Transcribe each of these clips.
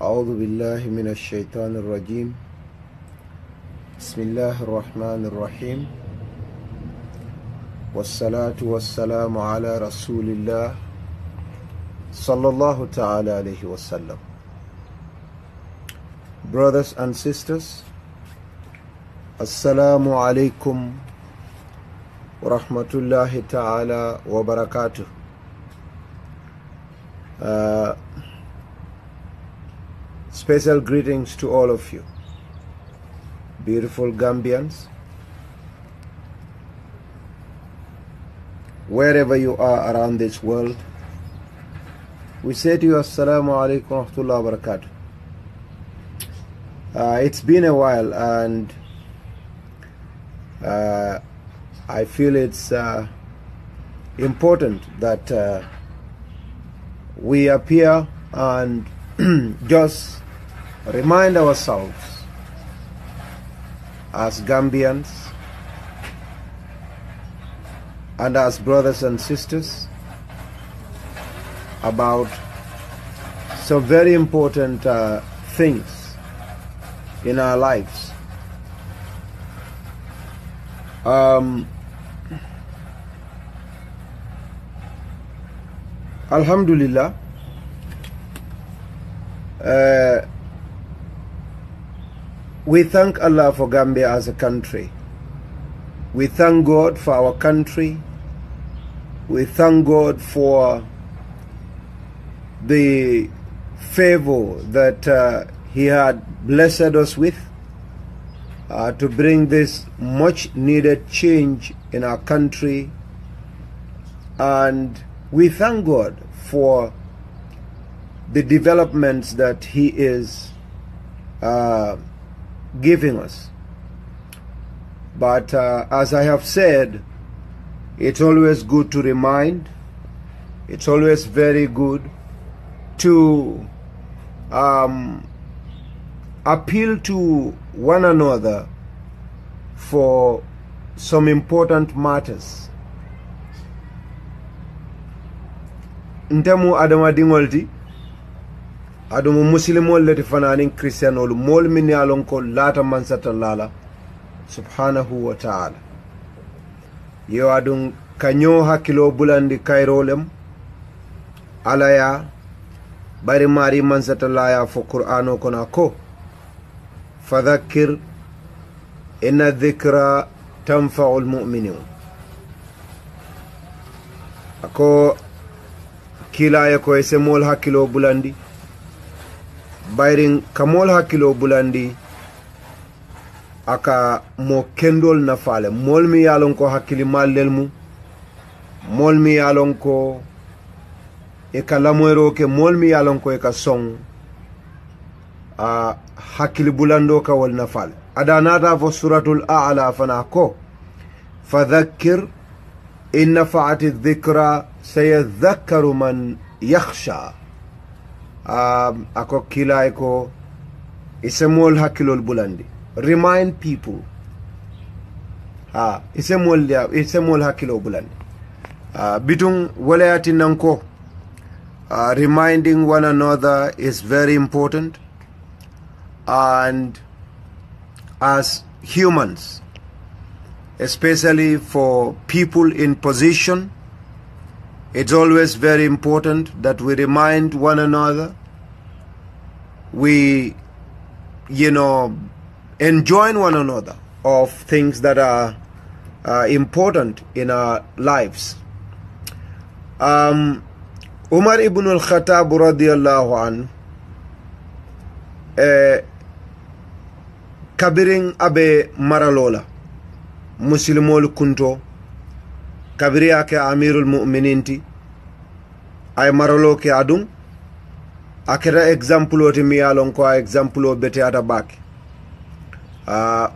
أعوذ بالله من الشيطان الرجيم بسم الله الرحمن الرحيم والصلاة والسلام على رسول الله صلى الله تعالى عليه وسلم. Brothers and sisters, Assalamu alaikum wa rahmatullahi ta'ala wa barakatuh. Special greetings to all of you, beautiful Gambians, wherever you are around this world. We say to you, Assalamu alaikum wa rahmatullahi wa barakatuh. It's been a while, and I feel it's important that we appear and just remind ourselves as Gambians and as brothers and sisters about some very important things in our lives. Alhamdulillah, we thank Allah for Gambia as a country. We thank God for our country. We thank God for the favor that He had blessed us with to bring this much needed change in our country. And we thank God for the developments that He is giving us. But as I have said, it's always good to remind, it's always very good to appeal to one another for some important matters. Ntemu adama dingolti adumu muslimol leti fananin kristianol mol min yalon ko lata mansata lala subhanahu wa ta'ala. Yo adun kanyo hakilo bulandi kairolem alaya bari mari mansata laya fo qur'ano kona ko fadhakkir inna dhikra tanfa'ul mu'minin. Ako kilaya ko ese mol hakilo bulandi bayrin kamol hakilo bulandi aka mo kendol na fale mol mi yalon ko hakili mallel mu mol mi yalon ko e kalamoyro ke mol mi yalon ko e ka song hakili bulando ka wal na fale adanata fo suratul a'la fana ko fadhakkir in nafa'ati dhikra sayadhakkaru man yakhsha. Ako kilay ko isemol hakilol bulandi, remind people. Isemol hakilo bulandi. Bitung walayati nanko, reminding one another is very important. And as humans, especially for people in position, it's always very important that we remind one another. We, enjoin one another of things that are important in our lives. Umar ibn al-Khattab radiyallahu anhu kabiring abe maralola muslimol kunto kabiri ake amirul mu'mininti ay maralo ke adum akera example oti mi yalon ko example o bete ata baki.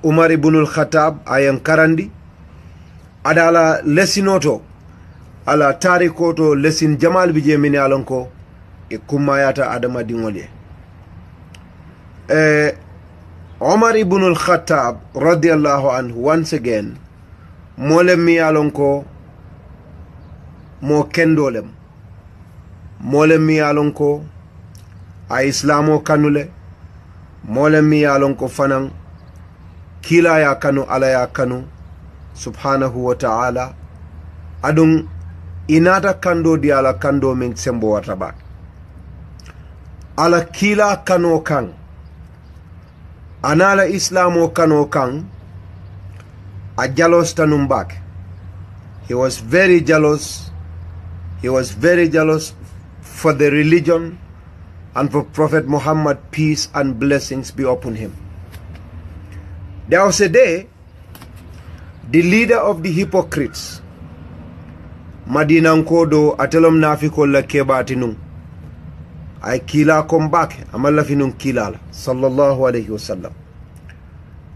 Umar ibn al-Khattab ayen karandi adala lesinoto ala tarikoto lesin jamal bije min yalon ko e kumayata adama dingole. Umar ibn al-Khattab radiyallahu anhu once again molem mi yalon ko mo kendolem molem mi yalon ko a islamo kanule mole mi yalon ko fanan kila ya kanu ala ya kanu subhanahu wa ta'ala adun inata kando di ala kando min sembo wataba ala kila kano kan anala islamo kano kan a jealous tanum back. He was very jealous. He was very jealous for the religion and for Prophet Muhammad, peace and blessings be upon him. There was a day, the leader of the hypocrites, Madina Nkodo, atelom nafiko la kebatinung, ay kila kom back, amala finung kilala, sallallahu alayhi wasallam.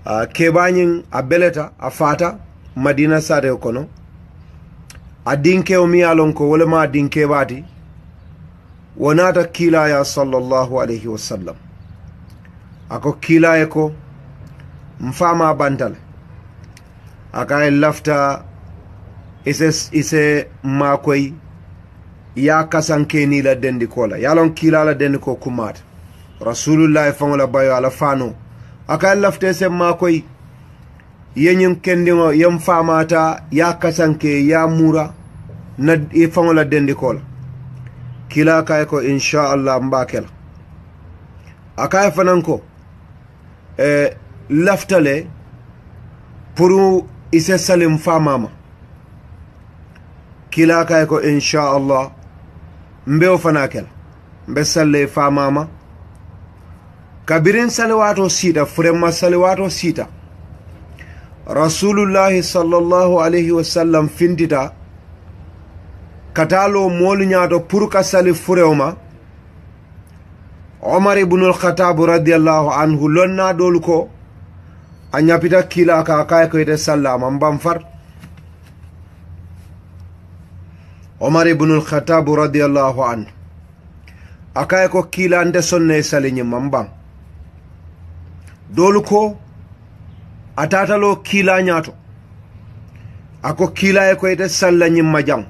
Kebanyin abeleta, afata, Madina sare okono, adinke umiyalonko, walema adinke bati, wanata kila ya sallallahu alayhi wasallam. Ako kila yako, mfama bantale. Aka lafta ise makoi ya kasanke ni la dendi kola. Yalon kila la dendi ko kumat. Rasulullah fangola bayo ala fano. Aka lafta ise makoi yenyum kendingo yem famata ya kasanke ya mura na fangola dendi kola. Kila kaya ko insha Allah mbakela. Aka fananko laftale puru ise salim famama. Kila kaya ko insha Allah mbeo fanakela mbe salle famama kabirin salwato sita furema salwato sita Rasulullah sallallahu alayhi wasallam findita katalo molu nyato puru ka sali furewma Omar ibn al-Khattab radiyallahu anhu lonna doluko anyapita kila ka kaya ko ite sallama mbamfar Omar ibn al-Khattab radiyallahu anhu akaya ko kila nde sonne salinyi mbam doluko atatalo kila nyato ako kila ko ite sallanyi majam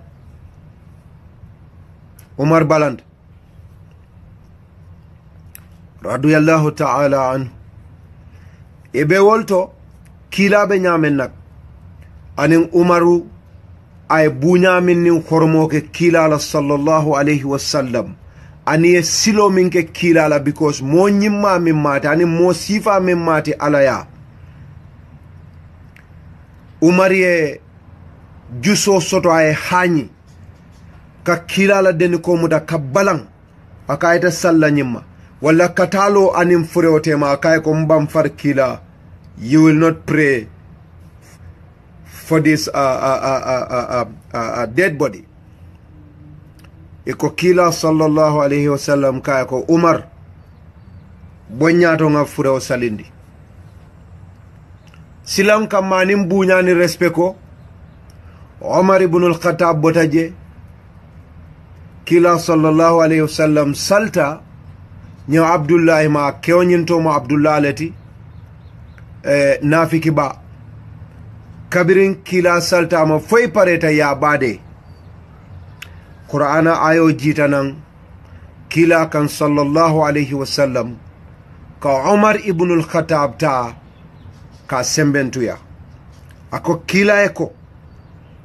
Omar baland radiyallahu ta'ala anhu ebe wolto kila be nyamen nak anin Umaru ay bunya min nin hormo ke kila la sallallahu alayhi wasallam ani silo min ke kila la because mo nyimma min mati ani mo sifa min mati alaya Umar ye juso soto ay hanyi ka kila la den ko muda kabbalan akayta salla nyimma wala katalo anim fureote ma kay ko mbam far kila you will not pray for this dead body iko kila sallallahu alayhi wasallam kay ko Umar bonyato nga fureo salindi silam kamanim buñani respect ko Umar ibn al-Khattab botaje kila sallallahu alayhi wasallam salta nyo Abdullah ma kewnyinto mo Abdullah leti nafiki ba kabirin kila salta ma foy pareta ya bade Qur'ana ayo jitanan kila kan sallallahu alayhi wasallam ka Umar ibn al-Khattab ta ka sembentuya ako kila eko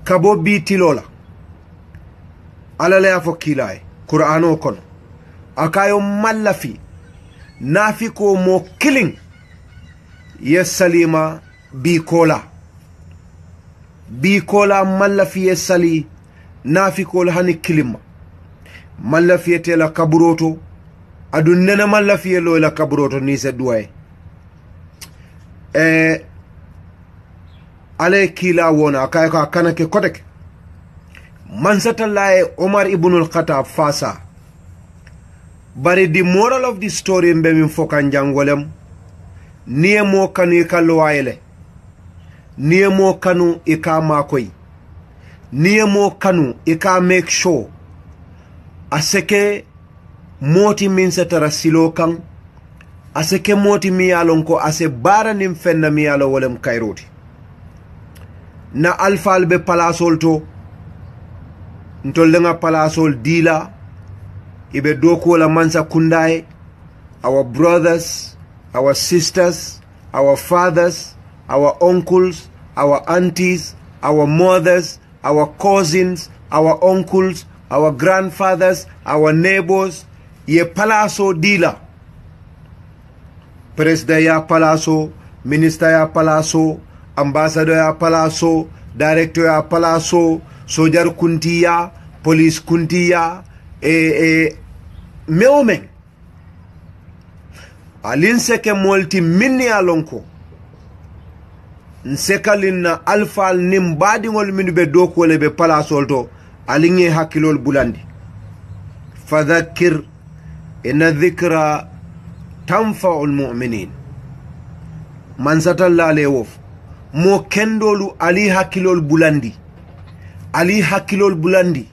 kabo bitilola alala ya fo kila Qur'ano kono akayo mallafi nafiko mo killing yesalima bikola mallafi yesali nafiko hani kilima mallafi yetela kaburoto adun nena mallafi yelo la kaburoto ni se duwaye ale kila wona akayo ka kanake kotek mansatallahi Umar ibn al-Khattab fasa. But the moral of the story mbe min fokan jangolem niye mo kanu ika lowaile niye mo kanu ika makoi niye mo kanu ika make sure aseke moti min setara silo kan aseke moti mi yalon ko ase bara nim fenna mi yalo wolem kairoti na alfal be palasol to ntollenga palasol dila ibe doko la mansa kundaye our brothers, our sisters, our fathers, our uncles, our aunties, our mothers, our cousins, our uncles, our grandfathers, our neighbors, ye palaso dila. President ya palaso, minister ya palaso, ambassador ya palaso, director ya palaso, soldier kuntiya, police kuntiya, meomen. Alin seke molti minni alonko. Nsekalin na alfal nimbadi ngol minu be doku wale be palasol to alinge hakilol bulandi. Fadhakir inna dhikra tanfa'ul mu'minin. Mansatalla lewof. Mo kendolu ali hakilol bulandi. Ali hakilol bulandi.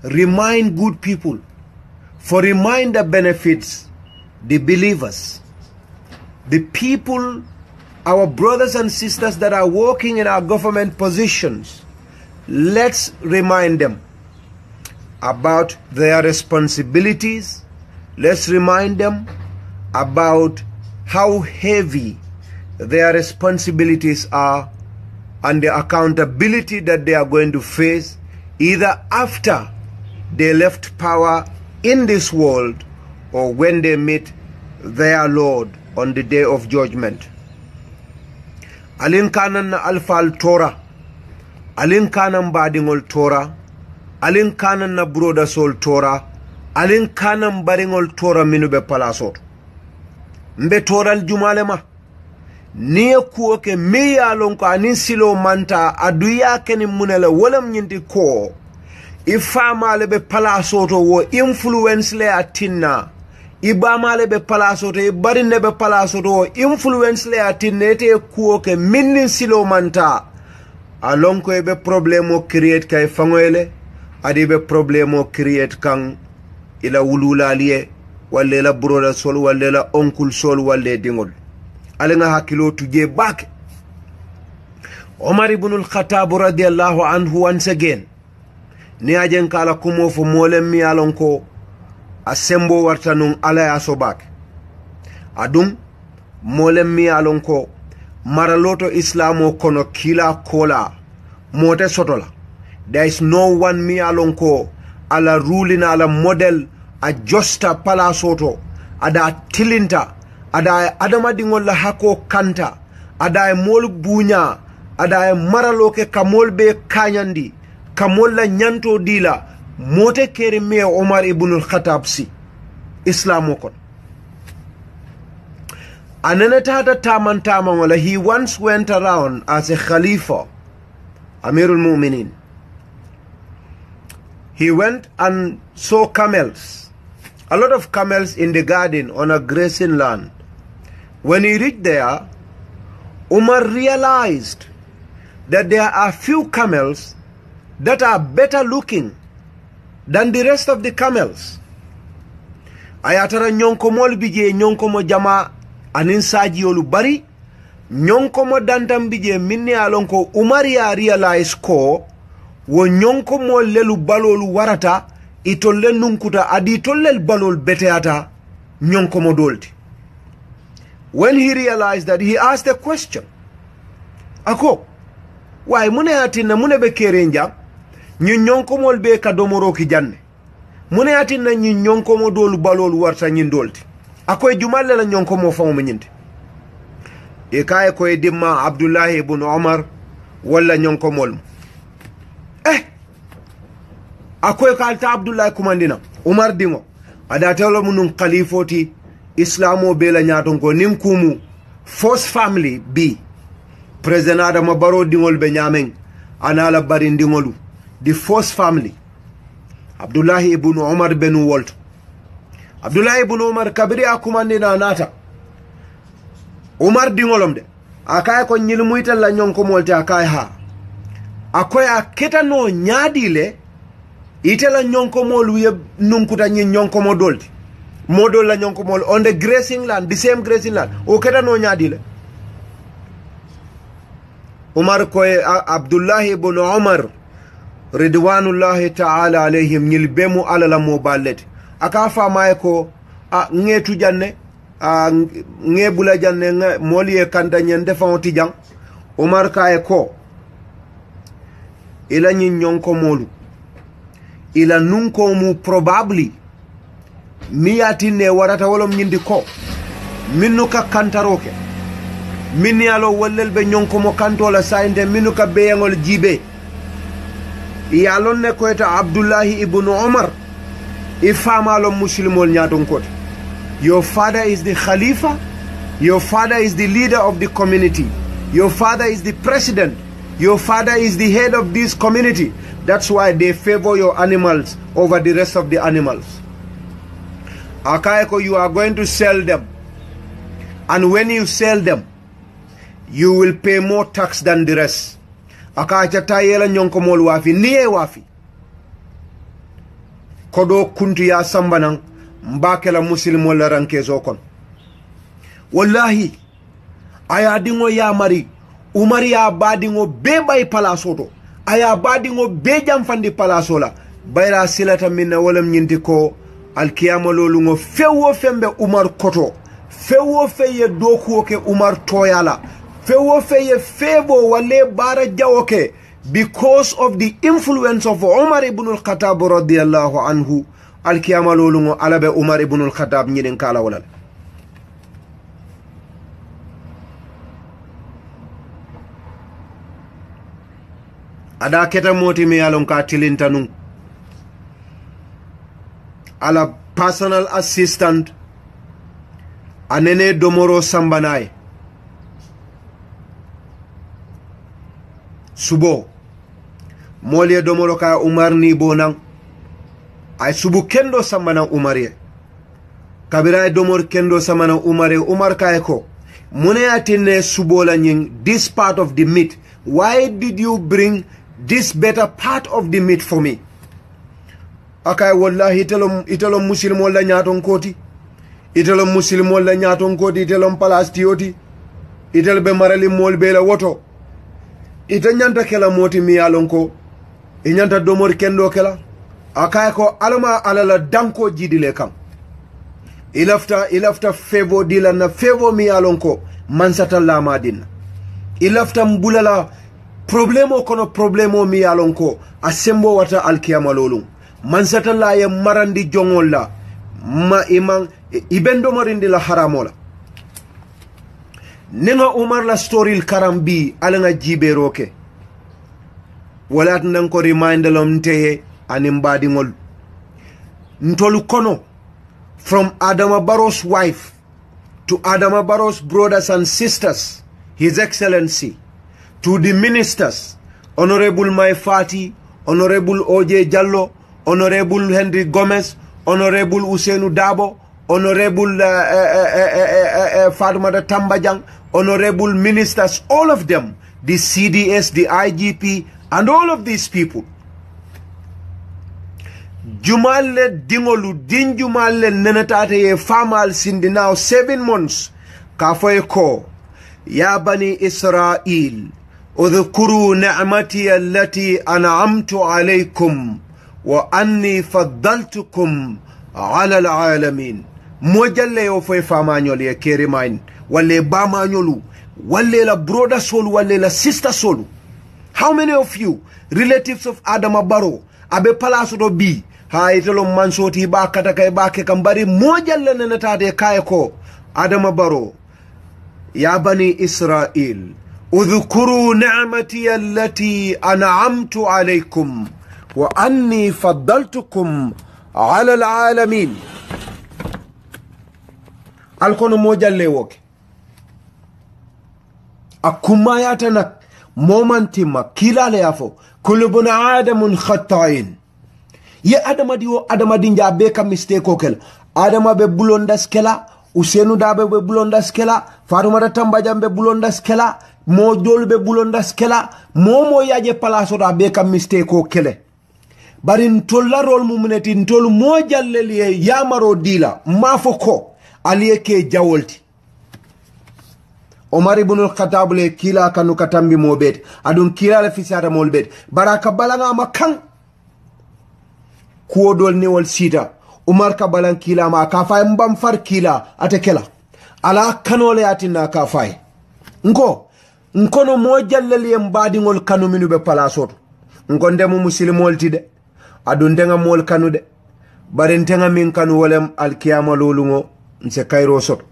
Remind good people. For reminder benefits the believers. The people, our brothers and sisters that are working in our government positions, let's remind them about their responsibilities. Let's remind them about how heavy their responsibilities are and the accountability that they are going to face either after they left power in this world or when they meet their Lord on the day of judgment. Alin kanan na alfal Torah, alin kanan badingol Torah, alin kanan na broda sol Torah, alin kanan baringol Torah minube palasot. Mbe Torah jumale ma. Niye kuo ke meya lonko anin silo manta aduya keni munele wolam nyinti ko. Ifama lebe palasoto wo influence le atinna. Ibama lebe palasoto ibarinde be palasoto wo influence le atinna ete kuo ke minnin silo manta. Alonko ebe problemo create kay fangoele. Adi be problemo create kang ila wulula liye. Wale la broda sol, wale la uncle sol, wale dingol. Alenga hakilo tuje back. Omar ibn al-Khattab radiyallahu anhu once again. Ni ajen kala kumo fo molem mi alonko asembo wartanung ala ya sobak. Adum molem mi alonko maraloto islamo kono kila kola mote sotola. There is no one mi alonko ala ruling ala model ajusta pala soto ada tilinta ada adama dingol la hako kanta ada mol bunya ada maraloke kamol be kanyandi kamol la nyanto dila mote kere me Omar ibn al-Khattab si islamo kon ananata tamantama wala. He once went around as a Khalifa, Amirul Mu'minin. He went and saw camels, a lot of camels in the garden on a grazing land. When he reached there, Umar realized that there are few camels that are better looking than the rest of the camels. Ayatara nyonkomol bije nyonkomo jama anin saji olu bari nyonkomo dantam bije minni alonko Umar ya realize ko wo nyonkomo lelu balolu warata itolle nunkuta adi tollel balol beteata nyonkomo dolti. When he realized that, he asked a question. Ako, why mune atina mune be kerenja nyi nyonkomo be kadomoro ki janne. Mune atina nyi nyonkomo dolu balol warta nyi dolti. Ako e jumalle la nyonkomo fango nyinte. E kaye ko e dimma Abdullah ibn Umar wala nyonkomol. Ako kalta Abdullah kumandina Umar dingo ada tawlo munun khalifoti islamo bela nyaton ko ninkumu first family B president Adama Barrow dingol be nyamen anala bari dingolu the first family Abdullah ibn Umar ben Walt. Abdullah ibn Umar kabiri akumandina nata Umar dingolom de akay ko nyil muital la nyonko molte akay ha akoy aketa no nyaadile itela nyonko molu ye nunkuta nyi nyonko modolti modol la nyonko mol on the grazing land, the same grazing land o keta no nyaadile. Umar koy Abdullah ibn Umar ridwanullahi ta'ala alayhim nyil bemu ala la moballet akafa may ko ngetu janne ngebula janne moli e kanta nyende fawti jang Umar ka e ko ila nyin nyonko molu ila nunko mu probably miyatine warata wolom nyindi ko minnu ka kantaroke minni alo wallel be nyonko mo kantola sainde minnu ka beyangol jibe yalon ne ko eta Abdullahi ibn Umar ifamalo muslimol nyaton kote. Your father is the Khalifa, your father is the leader of the community, your father is the president, your father is the head of this community. That's why they favor your animals over the rest of the animals. Akaeko, you are going to sell them, and when you sell them you will pay more tax than the rest. Akachata yela nyonko mol wafi niye wafi kodo kuntu ya sambanang mbakela muslim wala rankezo kon wallahi aya dingo ya mari Umar ya badingo be bay palasoto aya badingo be jam fandi palasola bayra silata minna walam nyinti ko alkiyama lolu ngo fewo fembe Umar koto fewo feye dokuo ke Umar toyala fewo feye febo wale bara jawoke because of the influence of Umar ibn al-Khattab radiyallahu anhu. Alkiyama lolungo alabe Umar ibn al-Khattab nyinen kala walal. Ada keta moti me yalon ka tilintanu ala personal assistant anene domoro sambanai subo mole domoro ka Umar ni bonang ay subu kendo samana Umariye kabira domor kendo samana Umare Umar kaeko mune atine subola nying this part of the meat. Why did you bring this better part of the meat for me? Akay wallahi itelom muslim wala nyaton koti itelom muslim wala nyaton koti itelom palastioti itel be marali mol be la woto ita nyanta kela moti mi yalonko inyanta domor kendo kela akayko alama alala danko jidile kam ilafta fevo dila na fevo mi yalonko mansata lama din ilafta mbulala problemo kono problemo mi yalonko asembo wata alkiyama lolum mansata la ye marandi jongola ma imang ibendo marindi la haramola ninga Umar la story karambi alanga jibe roke walat nan ko remindalom teye animbadi ngol ntolu kono from Adama Barrow's wife to Adama Barrow's brothers and sisters, His Excellency, to the ministers, Honorable Maifati, Honorable O.J. Jallo, Honorable Henry Gomez, Honorable Usenu Dabo, Honorable Fatmata Tambajang, Honorable ministers, all of them, the CDS, the IGP, and all of these people. Jumale dingolu din jumale nenatate ye famal sindi now 7 months kafoy ko ya bani Israel udhkuru ni'mati allati an'amtu alaykum wa anni faddaltukum ala alalamin mojalle yo foy famanyol ye kerimain walle bamanyolu walle la brother soul walle la sister soul. How many of you relatives of Adama Barrow abe palaso do bi ha itelo mansoti ba kata kay ba ke kambari mojalle nenatade kayko Adama Barrow ya bani Israel udhkuru ni'mati allati an'amtu alaykum wa anni faddaltukum ala alalamin alkono mojalle woke akumayata nak momentima kilale yafo kulubun adamun khata'in ye adama diwo adama dinja be ka mistake okel adama be bulondas kela Usenu dabe be bulondas kela Farumata Tambajang be bulondas kela mo jol be bulondas kela momo yaje palaso da be ka mistake okele bari ntolla rol mumuneti ntol mo jalleli yamaro dila mafoko aliye ke jawolti Omar ibn al-Khattab le kila kanu katambi mo bet adun kila le fisata mo bet baraka balanga makang kuodol ni wal sita Umar ka balan kila ma ka fa mbam far kila atekela ala kanole atina ka fay nkono mo jallali en badingol kanu minu be palasoto ngonde mu muslimol tide adundenga mol kanu de barentenga min kanu wolem alkiyama lolungo nse kayro soto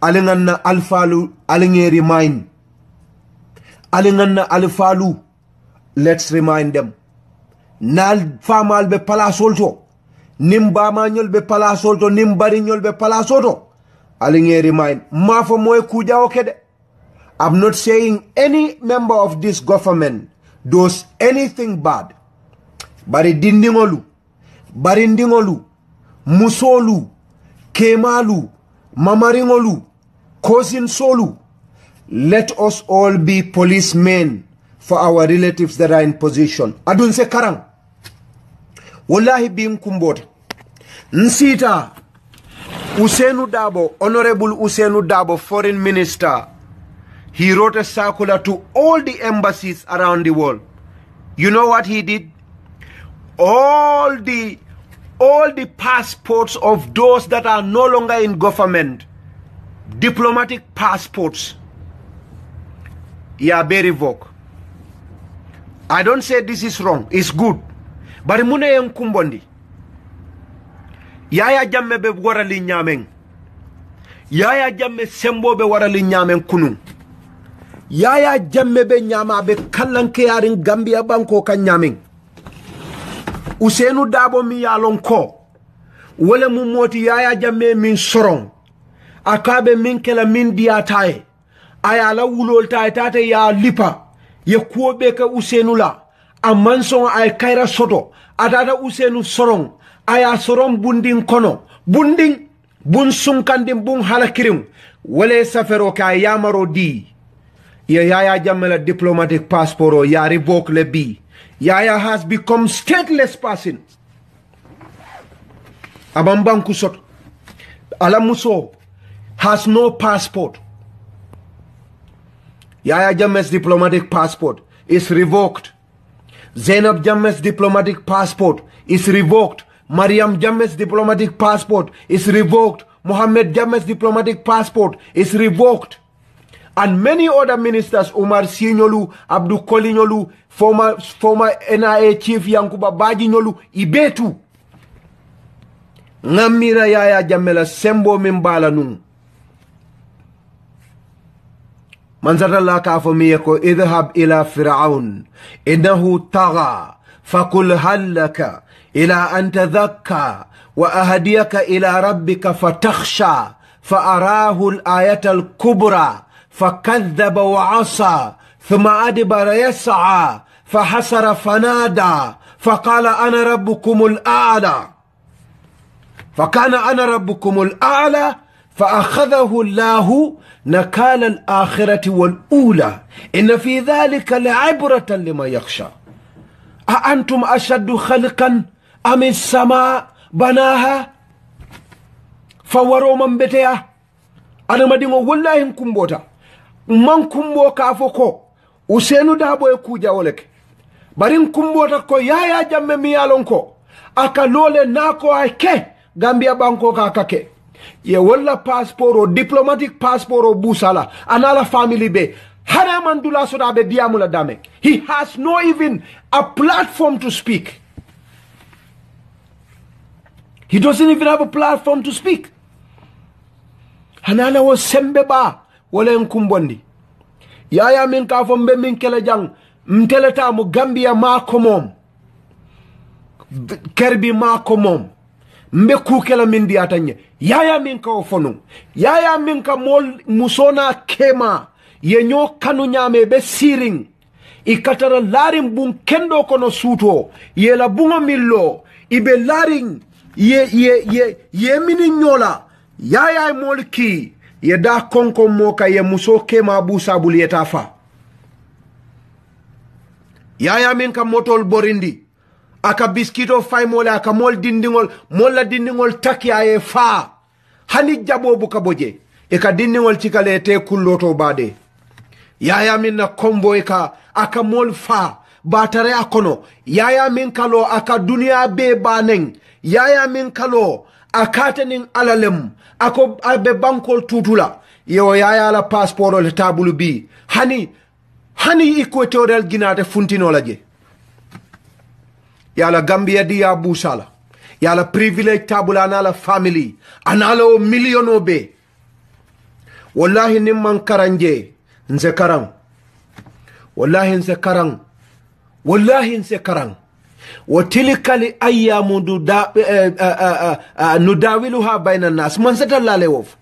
alinganna alfalu alingeri mine alinganna alfalu let's remind them nal famal be palasol to nimba mañol be palasol to nimbariñol be palasoto alingeri mine mafo moy kuja okede. I'm not saying any member of this government does anything bad. Bari dindingolu, barindingolu, musolu, kemalu, mamaringolu, cousin solu. Let us all be policemen for our relatives that are in position. Adun se karang. Wallahi bim kumbota. Nsita Usenu Dabo, Honorable Usenu Dabo, Foreign Minister, he wrote a circular to all the embassies around the world. You know what he did? All the passports of those that are no longer in government, diplomatic passports, be revoked. I don't say this is wrong, it's good. But mune yang kumbondi. Yaya jamme be warali nyameng. Yaya jamme sembo be warali nyameng kunung. Yaya jamme be nyama be kalanke yarin Gambia banko kan nyameng. Usenu Dabo mi yalon ko. Wole mu moti yaya jamme min sorong. Akabe min kela min diatae. Ayala wulol tae tate ya lipa. Ye kuobe ka Usenu la. Amanson ay kaira soto. Adada Usenu sorong. Aya sorong bunding kono. Bunding. Bun sunkandim bun halakirim. Wale safero ka yamaro di. Yaya Jamela diplomatic passport ya revoke le B. Yaya has become stateless person. Abamban kusot. Alamuso has no passport. Yaya Jammeh's diplomatic passport is revoked. Zainab Jammeh's diplomatic passport is revoked. Mariam Jammeh's diplomatic passport is revoked. Mohammed Jammeh's diplomatic passport is revoked. And many other ministers, Umar Sinyolu, Abdul Kolinyolu, former NIA chief Yankuba Bajinyolu, Ibetu. Ngamira Yaya Jammeh sembo mimbala nung. Manzara la kafamiyako idhab ila Fir'aun innahu tagha fakul hallaka ila an tadhakka wa ahdiyaka ila rabbika fatakhsha فأراه الآية الكبرى فكذب وعصى ثم أدبر يسعى فحسر فنادى فقال أنا ربكم الأعلى فكان أنا ربكم الأعلى فأخذه الله نكال الآخرة والأولى إن في ذلك لعبرة لما يخشى أأنتم أشد خلقا أم السماء بناها فوروا من بتيا أنا مدينة والله مكمبوتا من كمبو كافوكو Usenu Dabo ekuja oleke bari nkumbota ko Yaya Jammeh miyalonko aka lole nako ake Gambia banko kakake ye wala passport o diplomatic passport o busala anala family be hana mandula soda be diamula dame. He has no even a platform to speak. He doesn't even have a platform to speak. Hanana was sembeba wala nkumbondi Yaya min ka fo mbe min kele jang mteleta mu Gambia ma ko mom kerbi ma ko mom mbe ku kala min di atanye Yaya min ka fonu Yaya min ka mol musona kema ye nyo kanu nyame be siring ikatara larim bun kendo kono suto ye la bungo millo ibe laring ye mini nyola Yaya molki ye da konko moka ye muso kema busa buliyeta fa Yaya min ka motol borindi aka biskito fay mole aka mol dindingol molla dindingol takya e fa hani jabo buka boje e ka dindingol cikale te kulloto bade Yaya min na kombo aka mol fa batare akono Yaya min kalo aka dunia be baneng Yaya min kalo akatenin alalem ako abe bankol tutula yo yaya la passport le tabulu bi hani equatorial ginate funtino laje yala Gambia di ya busala yala privilege tabula na la family anala o milliono be wallahi nimman karanje nse karang wallahi nse karang وتلك الأيام نداولها بين الناس من ستلا لوف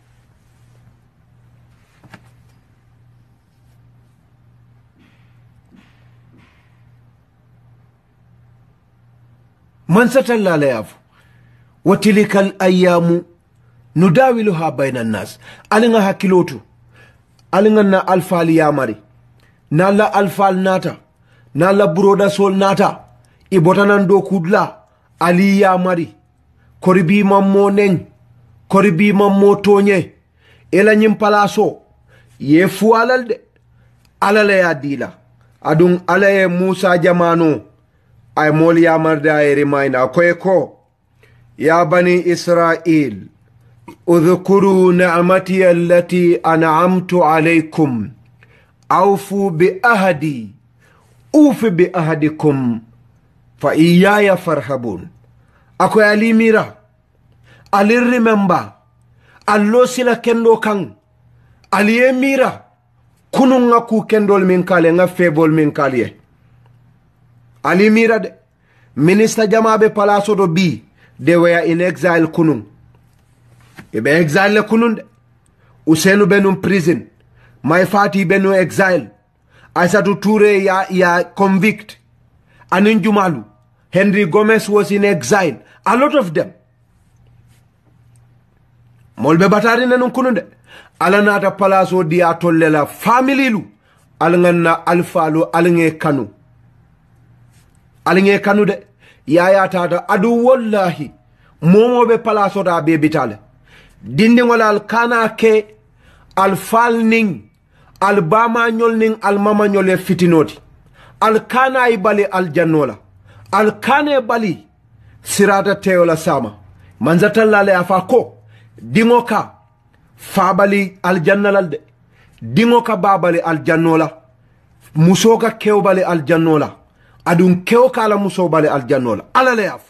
من ستلا لوف وتلك الأيام نداولها بين الناس ألنا هكيلوتو ألنا ألفال يامري نالا ألفال ناتا نالا برودا سول ناتا ibotanan do kudla ali ya mari koribi mammo nen koribi mammo tonye ela nyim palaso ye fu alalde alala ya dila adun alaye Musa jamano ay mol ya marda e reminder ko ya bani Israel udhkuru ni'mati allati an'amtu alaykum awfu bi ahdi ufi bi ahdikum fa iyaya farhabun ako ali mira ali remember allo sila kendo kan ali mira kununga ku kendol min kale nga febol min kale ali mira de minister jamabe palaso do bi they were in exile kunun ebe exile kunun de Usenu benum prison my fati benu exile Aissatou Touré ya convict Anin Jumalu Henry Gomez was in exile. A lot of them. Molbe batari nanun kununde. Alanata palaso di atollela family lu. Alangana alfalu alinge kanu. Alinge kanu de. Yaya tata adu wallahi. Momo be palaso da be bitale. Dinding wala alkana ke alfal ning. Albama nyol ning almama nyole fitinoti. Alkana ibali aljanola. Alkane bali sirata teola sama manzata lale afako dingoka fabali aljannalalde dingoka babali aljannola musoka kewbali aljannola adun kewka ala musobali aljannola alale af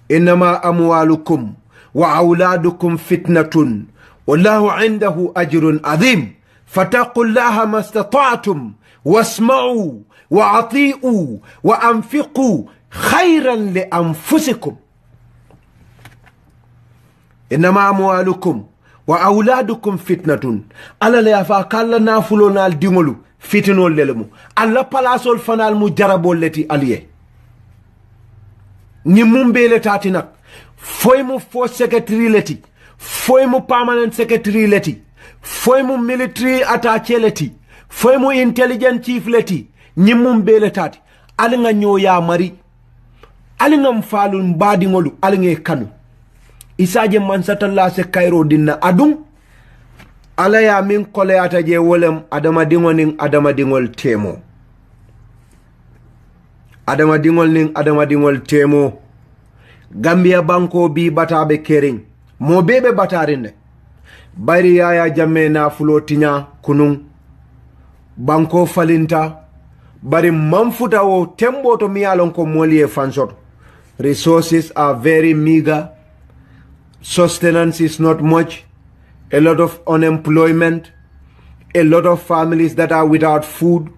inma amwalukum wa auladukum fitnatun wallahu indahu ajrun adhim fattaqullaha mastata'tum واسمعوا وعطيئوا وأنفقوا خيرا لأنفسكم إنما أموالكم وأولادكم فتنة ألا لا يفاكال نافلونا الدمولو فتنو للمو ألا پلاسو الفنال مجربو التي أليه نمم بيلة تاتينك فويمو فو سكتري لتي فويمو permanent secretary leti فويمو military attaché leti foymu intelligent chief leti nyimum bele tati alinga nyoya mari alinga mfalu mbadi ngolu alinga kanu isaje mansatalla se kairo dinna adum ala ya min koleyata je wolem adama dingol temo adama dingol temo Gambia banko bi batabe kering mo bebe batarinde bari yaya jamme na fulotinya kunun banko falinta bari manfuta wo tembo to miyalon ko molie fansot resources are very meager sustenance is not much a lot of unemployment a lot of families that are without food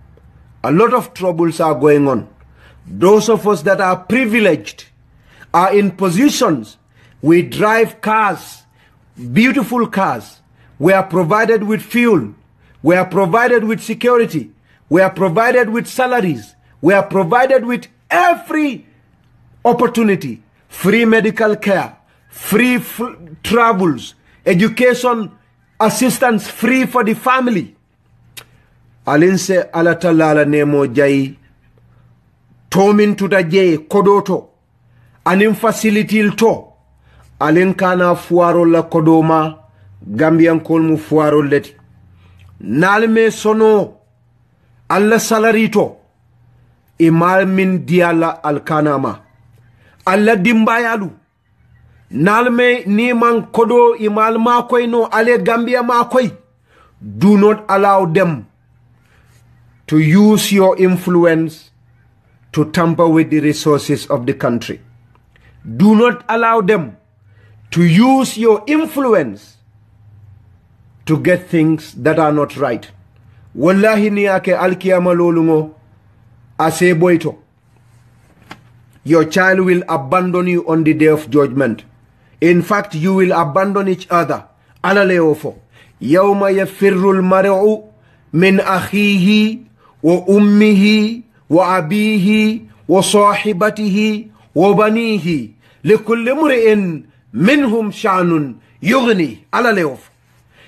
a lot of troubles are going on those of us that are privileged are in positions we drive cars beautiful cars we are provided with fuel we are provided with security. We are provided with salaries. We are provided with every opportunity. Free medical care, free travels, education assistance free for the family. Alinse alatalala nemo jai. Tomin tuta jai kodoto. Anin facility to. Alinkana fuaro la kodoma. Gambian kolmu fuaro leti. Nalme sono alla salarito imal min diala alkanama alla dimbayalu nalme ni man kodo imal makoy no ale Gambia makoy. Do not allow them to use your influence to tamper with the resources of the country. Do not allow them to use your influence to get things that are not right. Wallahi niyake alkiyama lolungo ase boito. Your child will abandon you on the day of judgment. In fact, you will abandon each other. Alaleofo. Yawma yafirrul mar'u min akhihi wa ummihi wa abihi wa sahibatihi wa banihi likulli mri'in minhum sha'nun yughni. Alaleofo.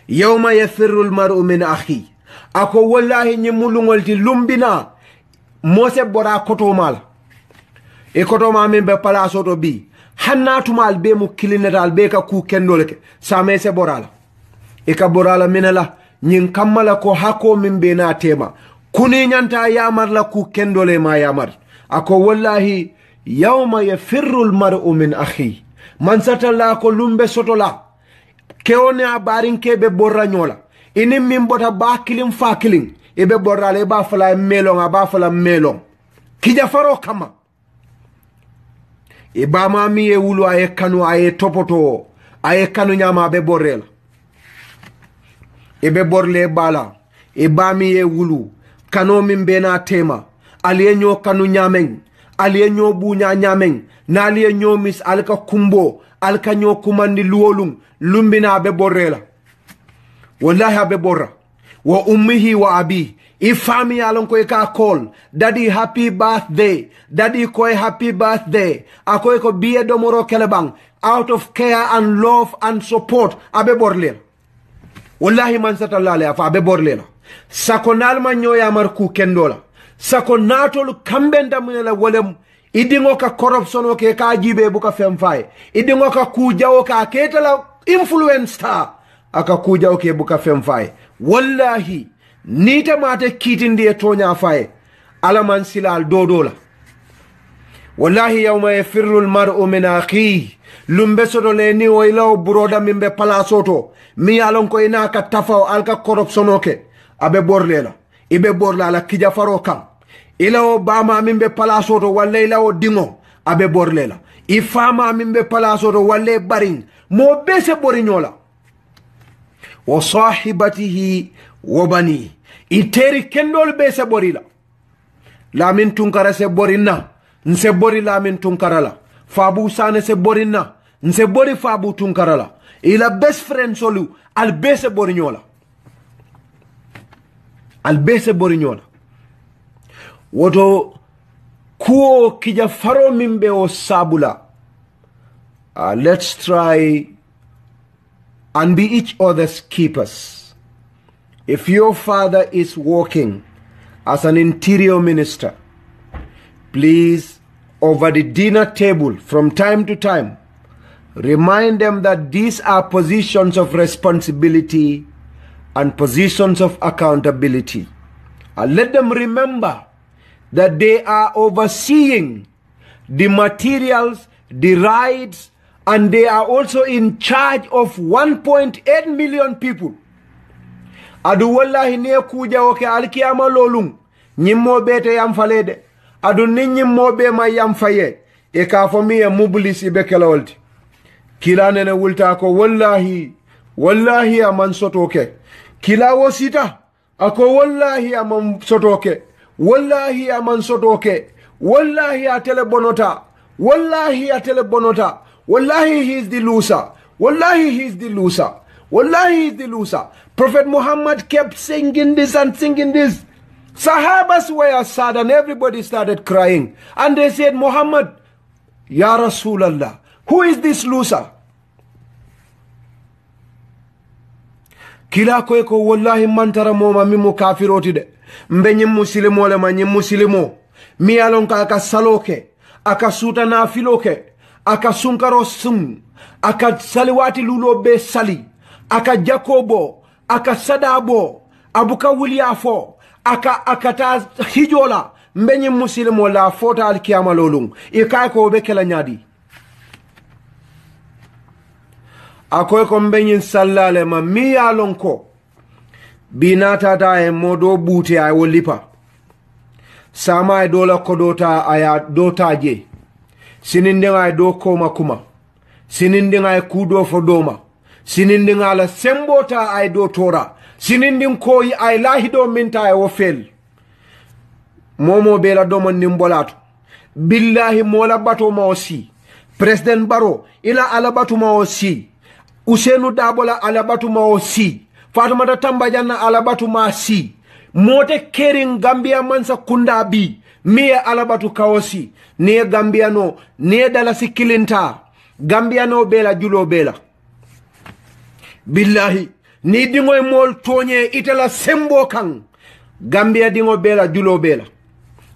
Yawma yafirrul mar'u min akhi. Ako wallahi nyimulungol ti lumbina mose bora kotomal. E kotoma min be palaso to bi hannatumal be mu kilinetal be ka ku kendoleke same se borala e ka borala minala nyin kammala ko hako min be na tema kuni nyanta yamar la ku kendole ma yamar ako wallahi yawma yafirru almar'u min akhi man satalla ko lumbe sotola kewone abarin kebe borra nyola ini min bota ba kilim fa kilim e be borala e ba fala melon aba fala melon kija faro kama e bama mi e wulu aye kanu aye topoto aye kanu nyama be borrel e be borle bala e bami e wulu kano min bena tema aliye nyo kanu nyamen aliye nyo bunya nyamen na aliye nyo mis alka kumbo alka nyo kumandi luolum lumbina be borrela wallahi be borra wa ummihi wa abi ifami alon ko ka call daddy happy birthday daddy ko happy birthday akoy ko biye do moro kelebang out of care and love and support abe borle wallahi man satallale afa abe borle sakonal man nyoya marku kendola sakonatol kambenda munela wolem idingo ka corruption o ke ka jibe bu ka femfay idingo ka kujawo ka ketala influencer aka kujawo ke bu ka femfay wallahi nita mate kitindi e tonya faye alaman silal dodola wallahi yawma yafirru almar'u min akhihi lumbe sodo le ni o ilaw buroda mimbe palasoto mi yalon ko ina ka tafaw alka corruptionoke abe borlela ibe borla la kija faro kam ilaw bama mimbe palasoto walla ilaw dingo abe borlela ifama mimbe palasoto walla baring mo bese borinyola wa sahibatihi wobani iteri kendol be se borila lamin tunkara se borina nse bori lamin tunkara la fabu sane se borina nse bori fabu tunkara la ila best friend solu al be se borinyola al be se borinyola woto kuo kija faro mimbe o sabula let's try and be each other's keepers. If your father is working as an interior minister, please, over the dinner table from time to time, remind them that these are positions of responsibility and positions of accountability. And let them remember that they are overseeing the materials, the rights, and they are also in charge of 1.8 million people. Adu wallahi ne kuja oke alkiyama lolum nyimmo bete yam falede adu nyimmo be ma yam faye e ka fomi e mublis ibe kelawolti kila nene wulta ko wallahi aman sotoke kila wosita ako wallahi aman sotoke wallahi aman sotoke wallahi atele bonota wallahi he is the loser wallahi he is the loser wallahi he is the loser. Prophet Muhammad kept singing this and singing this. Sahabas were sad and everybody started crying. And they said, Muhammad, Ya Rasulallah, who is this loser? Kila ko wallahi mantara moma mimu kafiroti de. Mbe nyim muslimo le ma nyim muslimo. Mi alon ka aka saloke, aka suta na filoke, aka sunkaro sum, aka saliwati lulo be sali, aka jakobo, aka sadabo abuka wuliafo aka ta hijola mbenyi muslimo la fota alkiyama lolum e kay ko be kala nyadi akoy ko mbenyin sallale ma mi yalon ko binatata e modo buti ay wolipa sama e dola kodota aya dotaje sinindinga e do koma kuma sinindinga e kudo fodoma sinindinga la sembota ay do tora sinindin koyi ay lahido minta e wofel momo bela domon nimbolato billahi mola bato ma aussi president baro ila ala batu ma aussi usenu dabola ala batu ma aussi Fatoumata Tambajana alabatu masi mote kering Gambia mansa kunda bi miye alabatu kaosi niye Gambia no niye dalasi kilinta Gambia no bela julo bela billahi ni dingoy mol tonye itala sembo kan Gambia dingo bela julo bela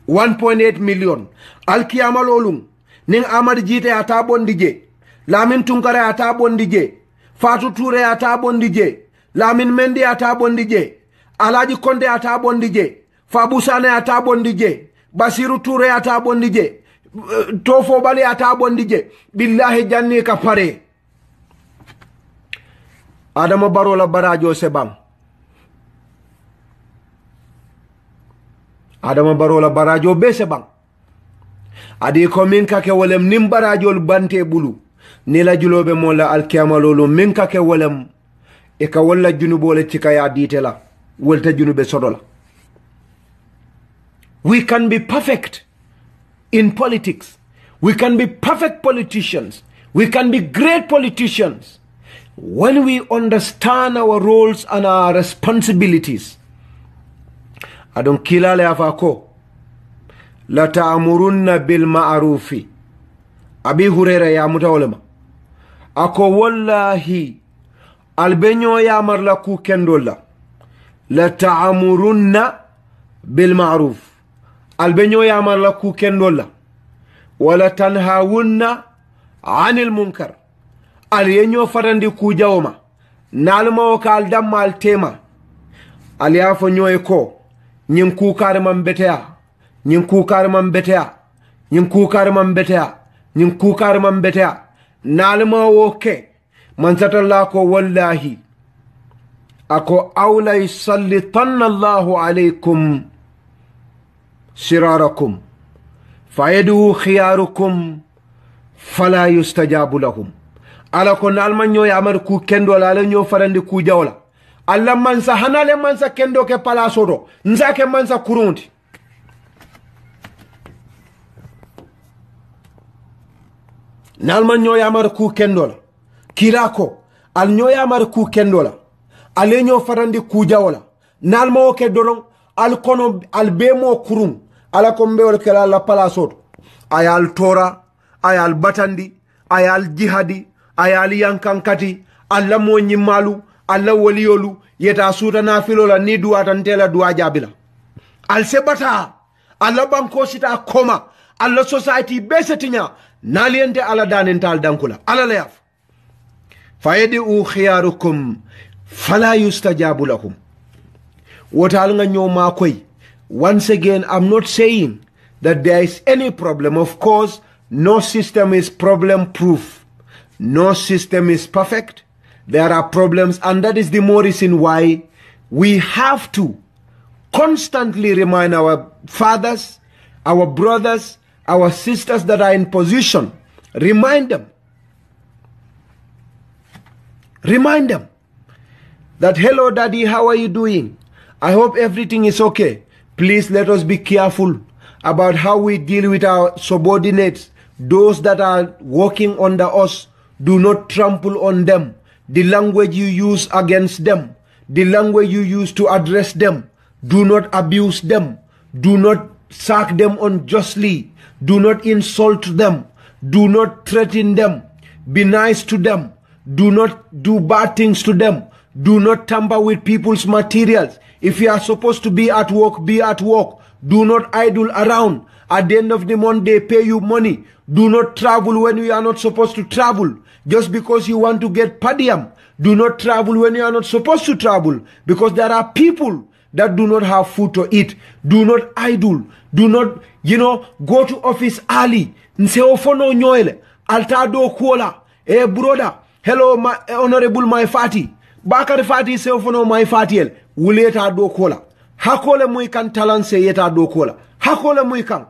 1.8 million alkiyama lolum ning Ahmed Gitteh ata bondije Lamin Tunkara ata bondije Fatou Touré ata bondije Lamin Mendi ata bondije Alaji Konde ata bondije Fabusane ata bondije Basiru Touré ata bondije Tofo Bali ata bondije billahi janni ka pare Adama Barrow la barajo sebang Adama Barrow la barajo be sebang adi ko min kake wolem nim barajol bante bulu ni la julobe mo la alkiyama lolu min kake wolem e ka walla junubole cika ya ditela wolta junube sodola. We can be perfect in politics. We can be perfect politicians. We can be great politicians when we understand our roles and our responsibilities. Adon kilale afako la ta'murunna bil ma'rufi. Abi Hurairah ya mutawalama ako wallahi albenyo ya marla ku kendola la ta'murunna bil ma'ruf albenyo ya marla ku kendola wala tanhawunna anil munkar aliyenyo farandi ku jawma nalma o kal damal tema aliafo nyoy ko nyin ku karman betea nyin ku karman betea nyin ku karman betea nyin ku karman betea nalma wo ke man satalla ko wallahi ako awla yusallitanna Allahu alaykum sirarakum fayadu khiyarukum fala yustajabu lahum ala ko nalma nyoy amar ku kendo la nyo farandi ku jawla alla mansa hanale mansa kendo ke palasodo nzake mansa kurundi nalma nyoy amar ku kendo la kirako al nyoy amar ku kendo la ale nyo farandi ku jawla nalma o ke doron al kono al bemo kurum ala ko mbewol kala la palasodo ayal tora ayal batandi ayal jihadi ayal yankankati alla mo nyimalu alla waliyolu yeta suta nafilola ni duwa tantela duwa jabila al sebata alla banko sita koma alla society besetinya naliente ala danintal dankula ala layaf fayadu khiyarukum fala yustajabu lahum wotal nga nyoma koy. Once again, I'm not saying that there is any problem. Of course, no system is problem proof. No system is perfect. There are problems, and that is the more reason why we have to constantly remind our fathers, our brothers, our sisters that are in position. Remind them. Remind them that, hello daddy, how are you doing? I hope everything is okay. Please let us be careful about how we deal with our subordinates, those that are working under us. Do not trample on them. The language you use against them, the language you use to address them, do not abuse them. Do not sack them unjustly. Do not insult them. Do not threaten them. Be nice to them. Do not do bad things to them. Do not tamper with people's materials. If you are supposed to be at work, be at work. Do not idle around. At the end of the month, they pay you money. Do not travel when you are not supposed to travel. Just because you want to get per diem. Do not travel when you are not supposed to travel. Because there are people that do not have food to eat. Do not idle. Do not, go to office early. Nse ofono nyoele. Alta do kola. Brother. hello my honorable my fati bakar fati sefono my fatiel wuleta do kola hakole muy kan talanse yeta do kola hakole muy kan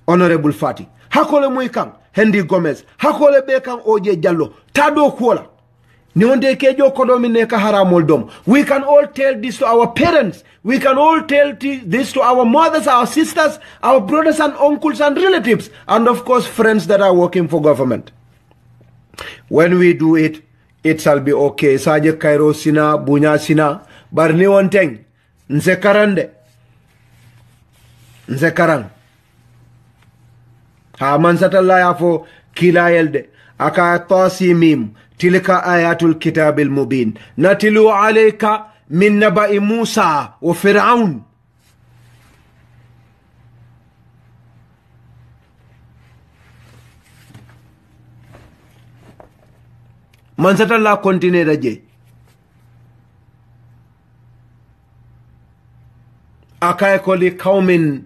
honorable fati hakole muy kan Henry Gomez hakole be kan oje jallo ta do kola ni onde kejo kodomi ne ka haramol dom. We can all tell this to our parents. We can all tell this to our mothers, our sisters, our brothers and uncles and relatives, and of course friends that are working for government. When we do it, it shall be okay. Saje Cairo sina, bunya sina, bar ni wonteng, nse karande, nse karang. Ha mansatalla yafo kila yelde, aka tosi mim, tilka ayatul kitabil mubin. Natilu alayka min naba'i Musa wa Fir'aun. Mansatalla continue raje. Akay ko li qawmin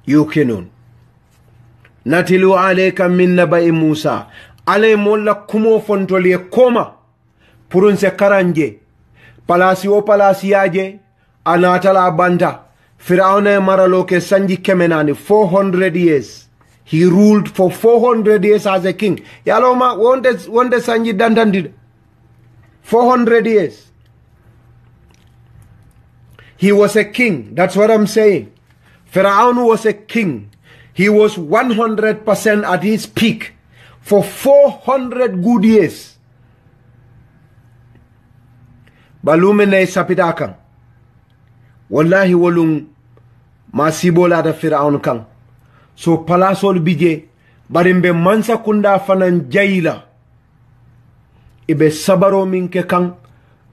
yuqinun. Natilu alayka min naba'i Musa. Ale molla kumo fontoli koma purun se karanje palasi o palasi yaje anatala banta Firauna maraloke sanji kemenani 400 years. He ruled for 400 years as a king. Yaloma wonde sanji dandandid 400 years. He was a king. That's what I'm saying. Pharaoh was a king. He was 100% at his peak for 400 good years. Balumene sapitakan. Wallahi walung masibola da Pharaoh kan. So palasol bije barimbe mansa kunda fanan jaila. Ibe sabaro minke kan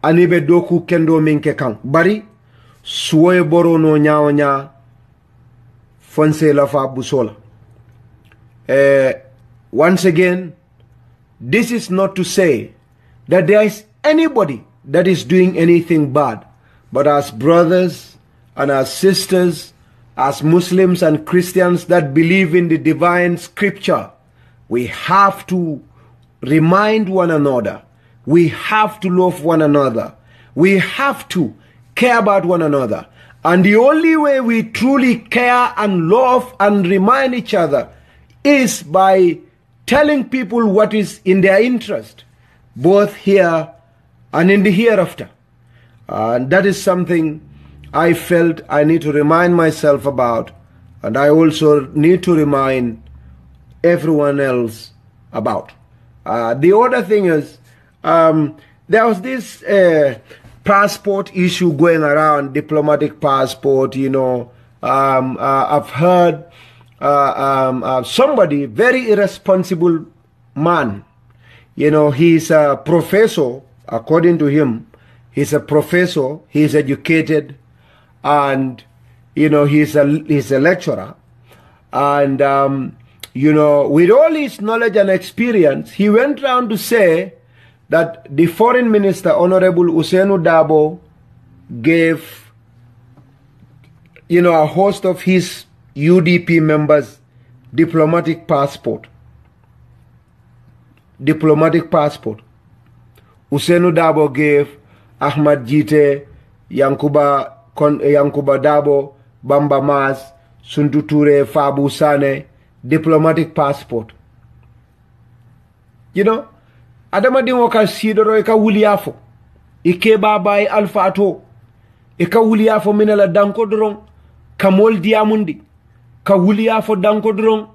anibe doku kendo minke kan. Bari suwe boro no nya fonse la fa busola. Once again, this is not to say that there is anybody that is doing anything bad, but as brothers and as sisters, as Muslims and Christians that believe in the divine scripture, we have to remind one another. We have to love one another. We have to care about one another. And the only way we truly care and love and remind each other is by telling people what is in their interest, both here and in the hereafter. And that is something I felt I need to remind myself about, and I also need to remind everyone else about. The other thing is, there was this passport issue going around, diplomatic passport, you know. I've heard somebody, very irresponsible man, you know, he's a professor, according to him, he's a professor, he's educated, and, you know, he's a lecturer. And, you know, with all his knowledge and experience, he went around to say that the foreign minister, Honorable Ousainou Darboe, gave, you know, a host of his UDP members diplomatic passport. Diplomatic passport. Ousainou Darboe gave Ahmed Gitteh, Yankuba Darboe, Bamba Mas, Suntu Touré, Fabou Sane, diplomatic passport. You know, adama dingo ka sidoro e ka wuliafo ike baba e alfa ato e ka wuliafo minala danko doron ka mol diamundi ka wuliafo danko doron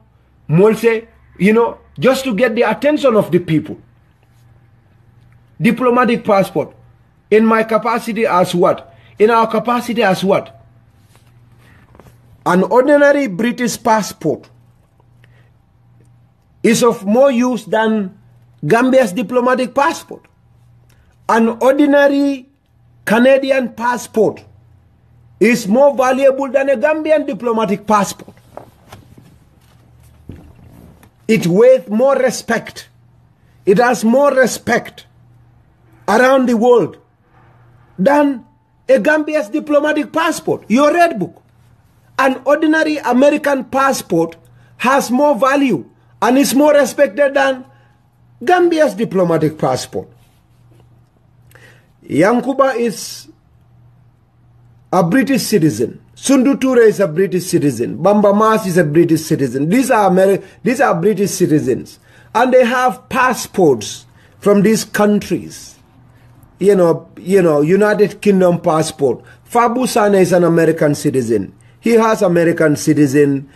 mol se, you know, just to get the attention of the people. Diplomatic passport. In my capacity as what? In our capacity as what? An ordinary British passport is of more use than Gambia's diplomatic passport. An ordinary Canadian passport is more valuable than a Gambian diplomatic passport. It weighs more respect. It has more respect around the world than a Gambia's diplomatic passport. Your red book. An ordinary American passport has more value And it's more respected than Gambia's diplomatic passport. Yankuba is a British citizen. Sundu Ture is a British citizen. Bamba Mas is a British citizen. These are British citizens. And they have passports from these countries. You know, United Kingdom passport. Fabu Sane is an American citizen. He has American citizen,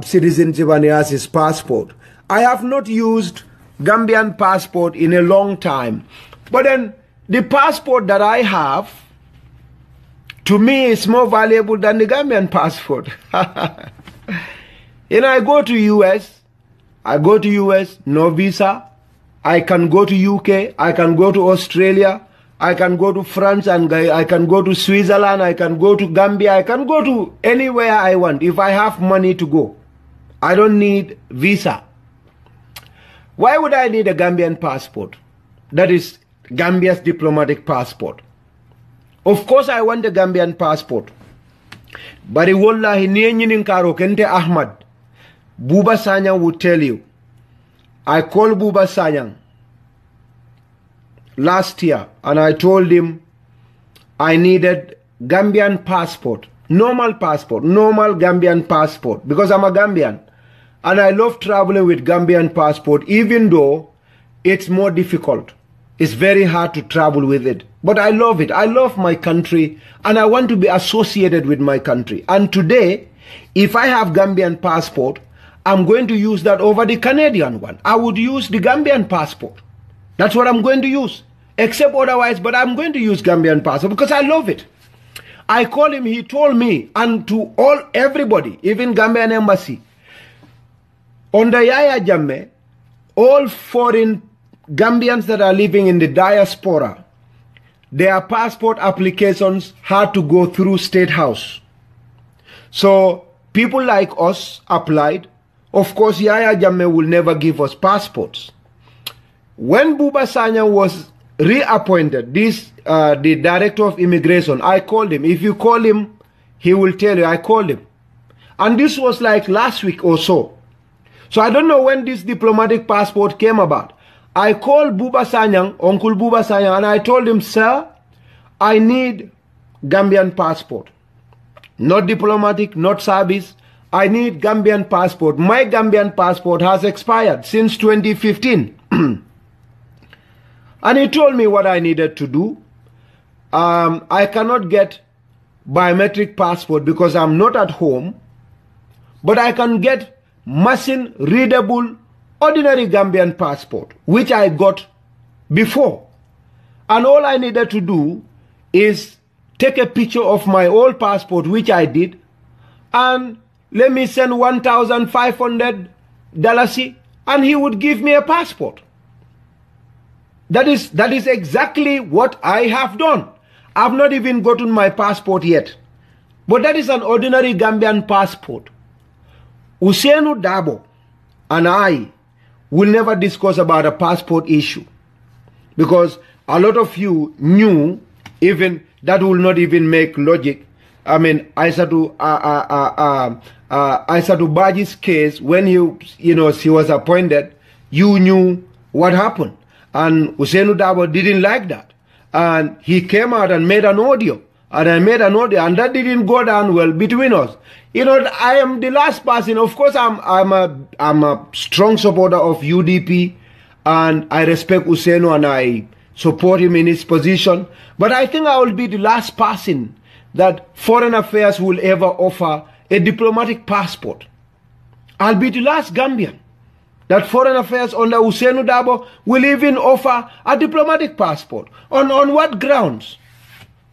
citizenship, and he has his passport. I have not used Gambian passport in a long time. But then the passport that I have, to me, is more valuable than the Gambian passport. You know, I go to US, no visa. I can go to UK, I can go to Australia, I can go to France, and I can go to Switzerland, I can go to Gambia, I can go to anywhere I want if I have money to go. I don't need visa. Why would I need a Gambian passport? That is Gambia's diplomatic passport. Of course I want a Gambian passport. But wallahi niyenyinin karo kente Ahmad, Buba Sanyang would tell you. I called Buba Sanyang last year and I told him I needed Gambian passport, normal Gambian passport, because I'm a Gambian and I love traveling with Gambian passport, even though it's more difficult. It's very hard to travel with it. But I love it. I love my country and I want to be associated with my country. And today, if I have Gambian passport, I'm going to use that over the Canadian one. I would use the Gambian passport. That's what I'm going to use. Except otherwise, but I'm going to use Gambian passport because I love it. I called him, he told me, and to everybody, even Gambian embassy, under Yaya Jammeh, all foreign Gambians that are living in the diaspora, their passport applications had to go through State House. So people like us applied. Of course, Yaya Jammeh will never give us passports. When Buba Sanyang was reappointed, the Director of Immigration, I called him. If you call him, he will tell you I called him. And this was like last week or so. So I don't know when this diplomatic passport came about. I called Buba Sanyang, Uncle Buba Sanyang, and I told him, sir, I need Gambian passport. Not diplomatic, not service. I need Gambian passport. My Gambian passport has expired since 2015. And he told me what I needed to do. I cannot get biometric passport because I'm not at home. But I can get machine readable ordinary Gambian passport, which I got before. And all I needed to do is take a picture of my old passport, which I did, and let me send $1,500, and he would give me a passport. That is exactly what I have done. I've not even gotten my passport yet. But that is an ordinary Gambian passport. Usainu Dabo and I will never discuss about a passport issue, because a lot of you knew even that will not even make logic. I mean, Aissatou Badji's case, when she was appointed, you knew what happened. And Usainu Dabo didn't like that. And he came out and made an audio. And I made an audio, and that didn't go down well between us. You know, I am the last person. Of course, I'm a strong supporter of UDP, and I respect Usainu and I support him in his position. But I think I will be the last person that Foreign Affairs will ever offer a diplomatic passport. I'll be the last Gambian that Foreign Affairs under Usainu Dabo will even offer a diplomatic passport. On what grounds?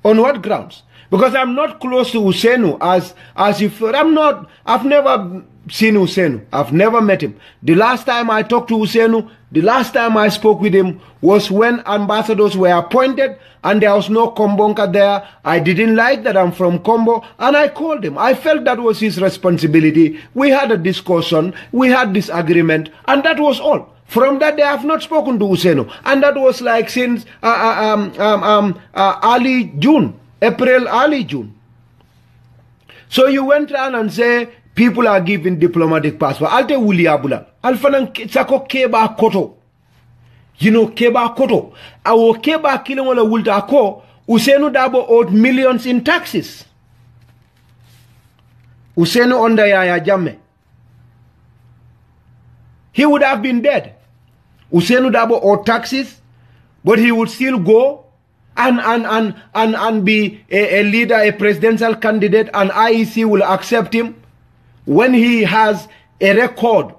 On what grounds? Because I'm not close to Usainu as if I've never seen Usainu. I've never met him. The last time I talked to Usainu, the last time I spoke with him was when ambassadors were appointed and there was no Kombonka there. I didn't like that I'm from Kombo, and I called him. I felt that was his responsibility. We had a discussion, we had this agreement, and that was all. From that day, I have not spoken to Usainu, and that was like since early June. So you went around and say people are given diplomatic passport. Alte wuli abula. Alfanan sako keba koto. You know, keba koto. Awo keba killing wala wulta ako. Ousainou Darboe owed millions in taxes. Ousainou under Yaya Jammeh. He would have been dead. Ousainou Darboe owed taxes, but he would still go and be a leader, a presidential candidate, and IEC will accept him when he has a record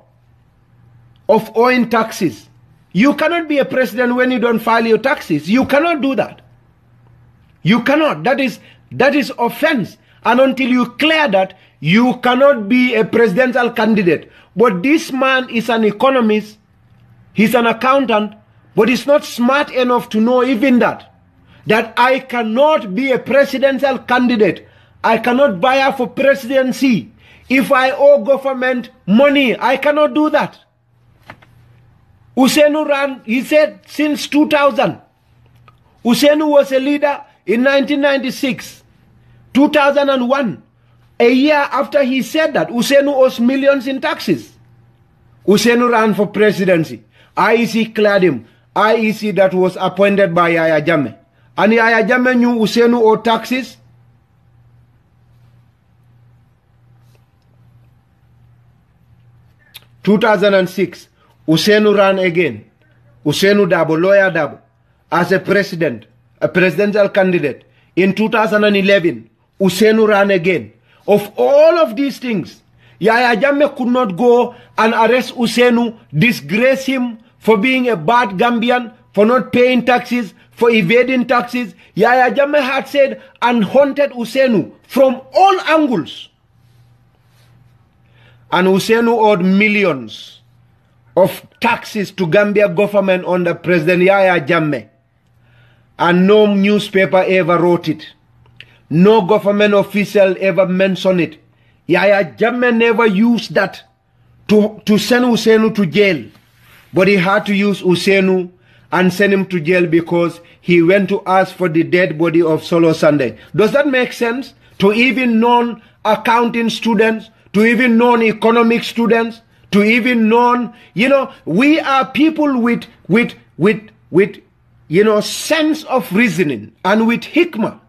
of owing taxes. You cannot be a president when you don't file your taxes. You cannot do that. You cannot. That is offense. And until you clear that, you cannot be a presidential candidate. But this man is an economist. He's an accountant. But he's not smart enough to know even that I cannot be a presidential candidate. I cannot vie for presidency. If I owe government money, I cannot do that. Ousainou ran, he said, since 2000. Ousainou was a leader in 1996, 2001. A year after he said that, Ousainou owes millions in taxes. Ousainou ran for presidency. IEC cleared him. IEC that was appointed by Yaya Jammeh. And Yaya Jammeh knew Ousainou owed taxes. In 2006, Ousainou ran again. Ousainou Darboe, lawyer Darboe, as a president, a presidential candidate. In 2011, Ousainou ran again. Of all of these things, Yaya Jammeh could not go and arrest Ousainou, disgrace him for being a bad Gambian, for not paying taxes, for evading taxes. Yaya Jammeh had said and haunted Ousainou from all angles. And Ousainou owed millions of taxes to Gambia government under President Yaya Jammeh. And no newspaper ever wrote it. No government official ever mentioned it. Yaya Jammeh never used that to send Ousainou to jail. But he had to use Ousainou and send him to jail because he went to ask for the dead body of Solo Sunday. Does that make sense? To even non-accounting students, to even non-economic students, to even we are people with sense of reasoning and with hikmah.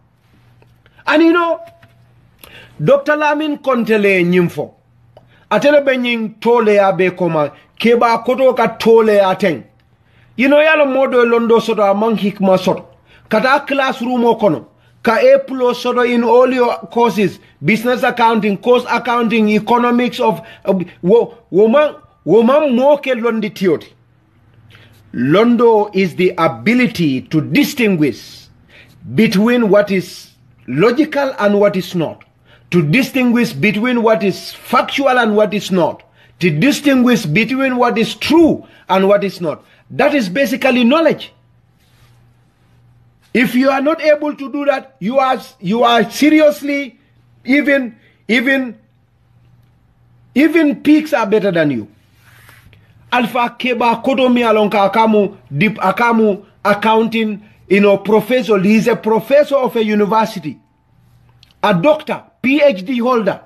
And Dr. Lamin Kontele Nyimfo, atele benying tole abe koma, keba koto ka tole ateng. Yalo modo londo soto among hikma soto. Kata classroom okono. Ka A+ soto in all your courses. Business accounting, course accounting, economics of woman moke londi theory. Londo is the ability to distinguish between what is logical and what is not. To distinguish between what is factual and what is not. To distinguish between what is true and what is not. That is basically knowledge. If you are not able to do that, you are seriously, even pigs are better than you. Alpha Keba Kotomi Alonka Akamu accounting, professor. He is a professor of a university. A doctor, PhD holder.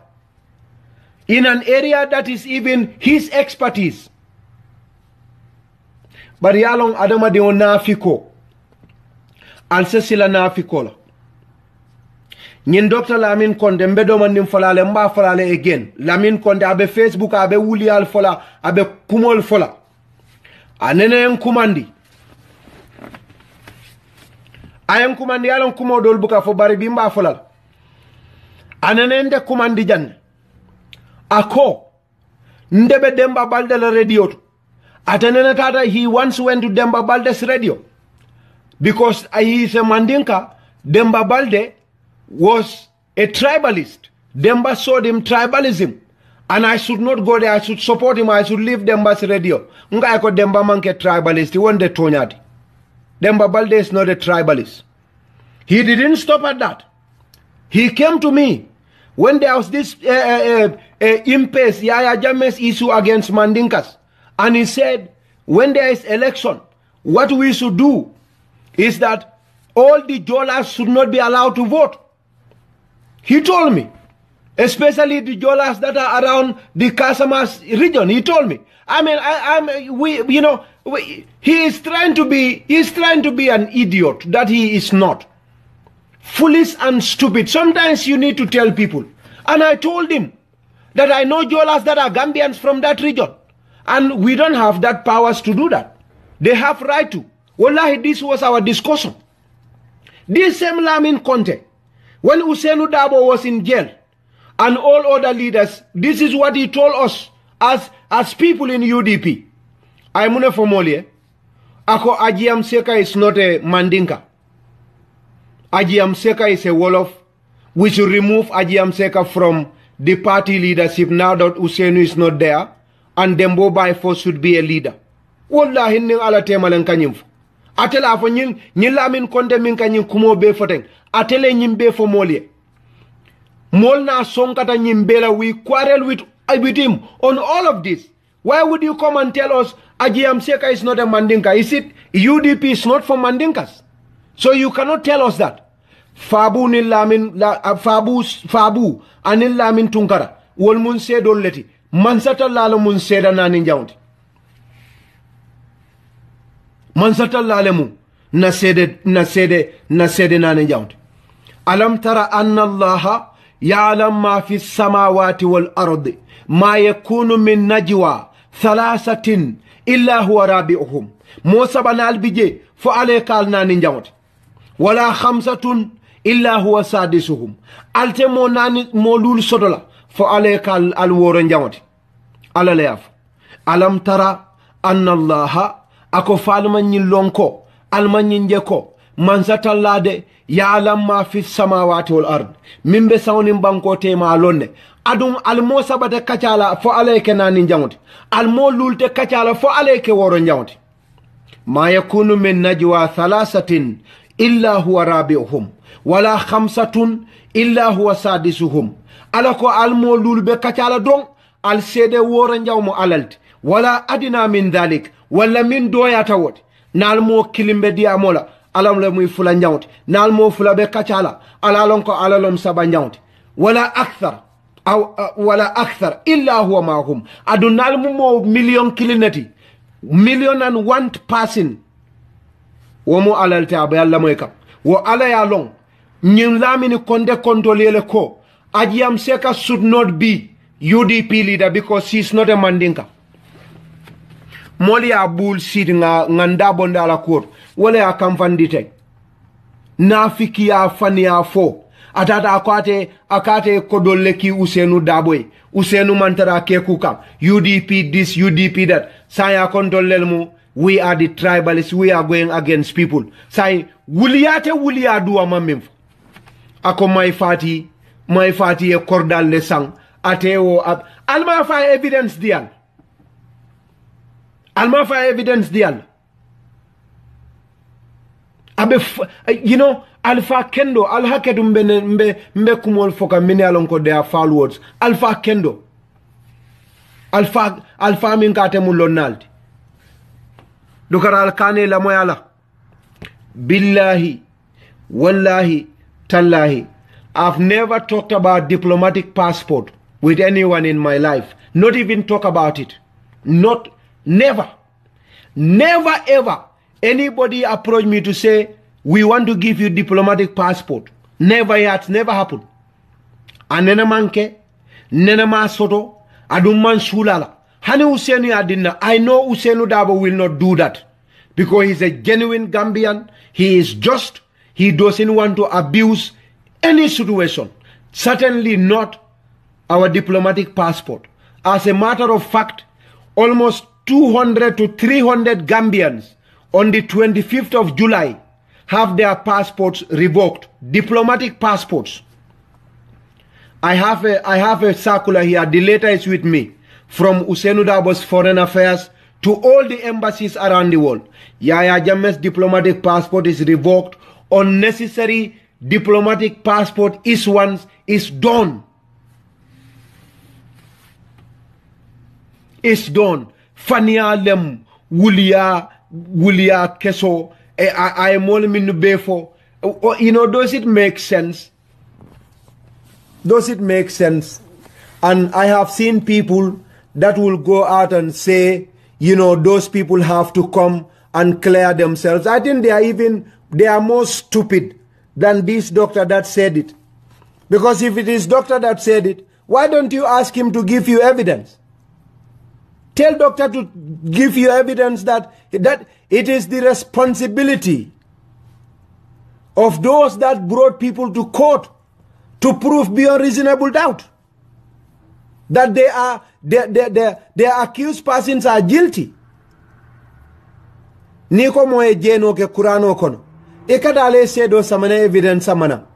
In an area that is even his expertise. But yalong adama de onafiko. Alsesila nafikola. Nyin Dr. Lamin Konde mbedo mandim folale mba folale again. Lamin Konde abe Facebook abe wuli al fola abe kumol fola. Anene yang kumandi. Ayang kumandi along kumodol buka fo bari bimba folala. Anene nde kumandi jan. Ako ndebe Demba Balde la radio. Atenene tata he once went to Demba Balde's radio. Because he is a Mandinka. Demba Balde was a tribalist. Demba showed him tribalism. And I should not go there. I should support him. I should leave Demba's radio. Nga eko Demba manke tribalist. He won't tonyati. Demba Balde is not a tribalist. He didn't stop at that. He came to me when there was this impasse, Yaya Jammeh's issue against Mandinkas. And he said, when there is election, what we should do is that all the Jolas should not be allowed to vote. He told me. especially the Jolas that are around the Casamas region. He told me. I mean, he is trying to be an idiot that he is not. Foolish and stupid. Sometimes you need to tell people. And I told him that I know Jolas that are Gambians from that region. And we don't have that powers to do that. They have right to. Wallahi, this was our discussion. This same Lamin Conte, when Ousainou Darboe was in jail, and all other leaders, this is what he told us as people in UDP. I'm Mune Fomolie. Ako Ajiam Seka is not a Mandinka. Ajiam Seka is a Wolof. We should remove Ajiam Seka from the party leadership now that Ousainou is not there. And Dembo by force should be a leader. Wallahi ning ala temalen kanyim. Atela fo nyin Lamin Conte min kanyim kumo be foteng. Atele nyimbe fo molie. Molna sonkata nyimbela, we quarrel with him on all of this. Why would you come and tell us Ajiam Seka is not a Mandinka? Is it UDP is not for Mandinkas? So you cannot tell us that. Fabu anil Lamin Tunkara. Wol mun se dolleti. Mansata lalo mun seda nani njawti. Mansata lale mu na sede nani njawti. Alam tara anna Allaha ya'lam ma fi samawati wal ardi ma yakunu min najwa thalathatin illa huwa rabi'uhum. Mosa banal bije fo alekal nani njawti. Wala khamsatun illa huwa sadisuhum. Alte mo nani mo lul sodola. Fo alekal alworo njawti. Alaleyaf. Alam tara anna Allaha ako falmanyin lonko almanyin jeko mansatallade ya'lam ma fi samawati wal ard mimbe sawnin banko tema lonne adum almo sabata kacala fo aleke nani njawti almo lulte kacala fo aleke woro njawti ma yakunu min najwa thalathatin illa huwa rabi'uhum wala khamsatun illa huwa sadisuhum alako almo lulbe kacala don al sede woro njawmo alalt wala adina min dhalik wala min doyata wot nal mo kilimbe diamola alam le muy fula njawti nal mo fula be kacala alalon ko alalom saba njawti wala akthar illa huwa mahum adunal mo million kilinati million and one person womo alalta ba yalla moy kam wo ala ya long ñin lamini konde kontrolele ko Ajiam Seka should not be UDP leader because he's not a Mandinka. Moli a bullshit nga ndabonda ala court wale a kamfandite nafiki ya fani ya fo atata akate kodoleki Ousainou Darboe Ousainou mantara kekuka UDP this UDP that saya kontrolelmu we are the tribalists, we are going against people say wuliya duwa mamimf ako my fati e kordal le sang ateo alma fa evidence dial abe alfa kendo alhakedu mbe kumol foka mini alonko their followers alfa kendo alfa min kate mu lonaldi dukara alkane la moyala billahi wallahi tallahi I've never talked about diplomatic passport with anyone in my life, not even talk about it. Never ever anybody approach me to say we want to give you diplomatic passport. Never yet, never happened. Anena manke, nena masoto, adumman sulala. Hani Ousainou adinna. I know Ousainou Darboe will not do that because he's a genuine Gambian. He is just. He doesn't want to abuse any situation. Certainly not our diplomatic passport. As a matter of fact, almost 200 to 300 Gambians on the 25th of July have their passports revoked, diplomatic passports. I have a circular here, the letter is with me, from Ousainou Darboe's Foreign Affairs to all the embassies around the world. Yaya Jammeh's diplomatic passport is revoked. Unnecessary diplomatic passport issuance is done. It's done. Fania lem wulia keso I am only min before. Does it make sense? Does it make sense? And I have seen people that will go out and say, you know, those people have to come and clear themselves. I think they are more stupid than this doctor that said it. Because if it is doctor that said it, why don't you ask him to give you evidence? Tell doctor to give you evidence that it is the responsibility of those that brought people to court to prove beyond reasonable doubt that their accused persons are guilty. Niko moe jeno ke Kurano kono. Ikadale sedo samana evidence samana.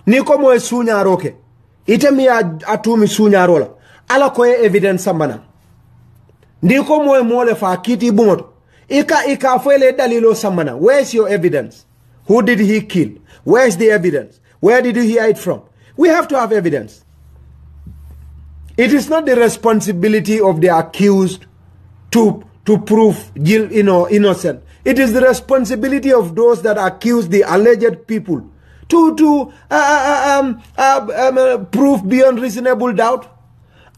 Niko moe sunya roke. Itemi atumi sunya rola. Ala koe evidence samana. Niko moe mole fa kiti bumoto. Ika fwele dalilo samana. Where's your evidence? Who did he kill? Where's the evidence? Where did he hear it from? We have to have evidence. It is not the responsibility of the accused to prove innocent. It is the responsibility of those that accuse the alleged people to prove beyond reasonable doubt.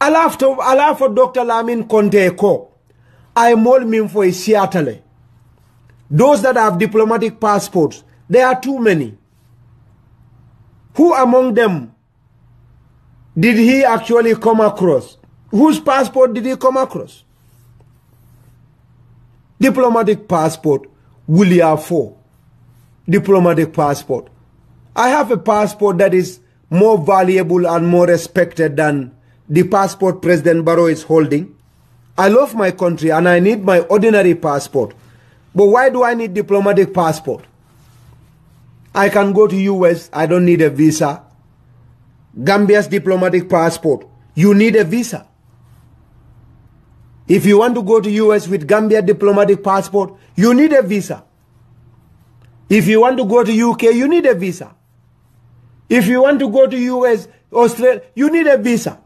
Allah for Dr. Lamin Conte ko. I mold him for a Seattle. Those that have diplomatic passports, there are too many. Who among them did he actually come across? Whose passport did he come across? Diplomatic passport, William 4. Diplomatic passport. I have a passport that is more valuable and more respected than the passport President Barrow is holding. I love my country and I need my ordinary passport. But why do I need diplomatic passport? I can go to US, I don't need a visa. Gambia's diplomatic passport, you need a visa. If you want to go to US with Gambia diplomatic passport, you need a visa. If you want to go to UK, you need a visa. If you want to go to US, Australia, you need a visa.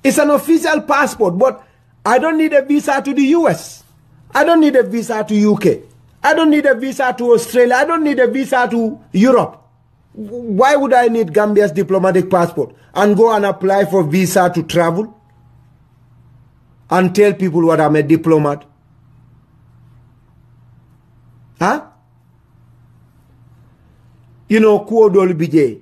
It's an official passport, but I don't need a visa to the US. I don't need a visa to UK. I don't need a visa to Australia. I don't need a visa to Europe. Why would I need Gambia's diplomatic passport and go and apply for visa to travel and tell people what I'm a diplomat? Huh? You know, kuodol bije,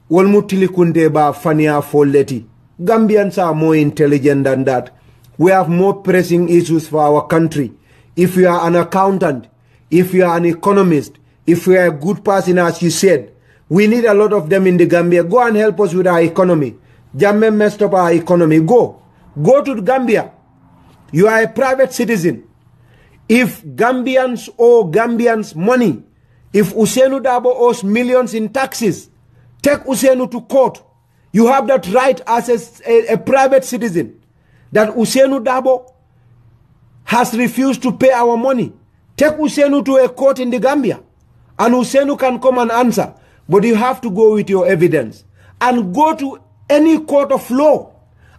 wolmutili kunde ba fania folleti. Gambians are more intelligent than that. We have more pressing issues for our country. If you are an accountant, if you are an economist, if you are a good person, as you said, we need a lot of them in the Gambia. Go and help us with our economy. Jammeh messed up our economy. Go to Gambia. You are a private citizen. If Gambians owe Gambians money, if Ousainou Darboe owes millions in taxes, take Ousainou to court. You have that right as a private citizen. That Ousainou Darboe has refused to pay our money. Take Ousainou to a court in the Gambia. And Ousainou can come and answer. But you have to go with your evidence. And go to any court of law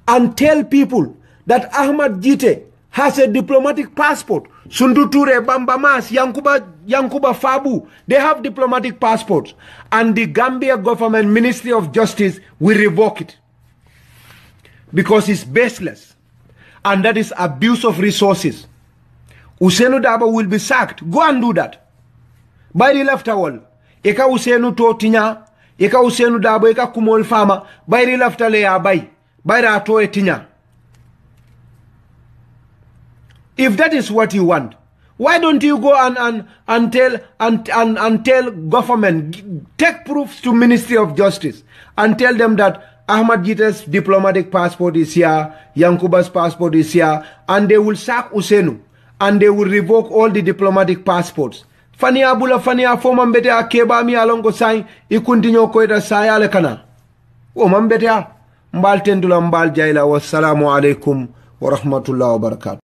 and tell people that Ahmed Gitteh has a diplomatic passport. Sundu Ture, Bamba Mas, Yankuba Fabu, they have diplomatic passports. And the Gambia government Ministry of Justice will revoke it. Because it's baseless. And that is abuse of resources. Ousainou Darboe will be sacked. Go and do that. By the left wall. Eka Ousainou to tinya. Eka Ousainou Darboe eka kumol fama. By the left le ya bay. By the to tinya. If that is what you want, why don't you go and tell government, take proofs to Ministry of Justice and tell them that Ahmed Gitteh's diplomatic passport is here, Yankuba's passport is here, and they will sack Ousainou and they will revoke all the diplomatic passports. Fania bula fania fo mambete a keba mi alongo sai ikuntinyo koita sai ale kana. O mambete a mbal tendula mbal jaila wassalamu alaikum wa rahmatullahi wa barakatuh.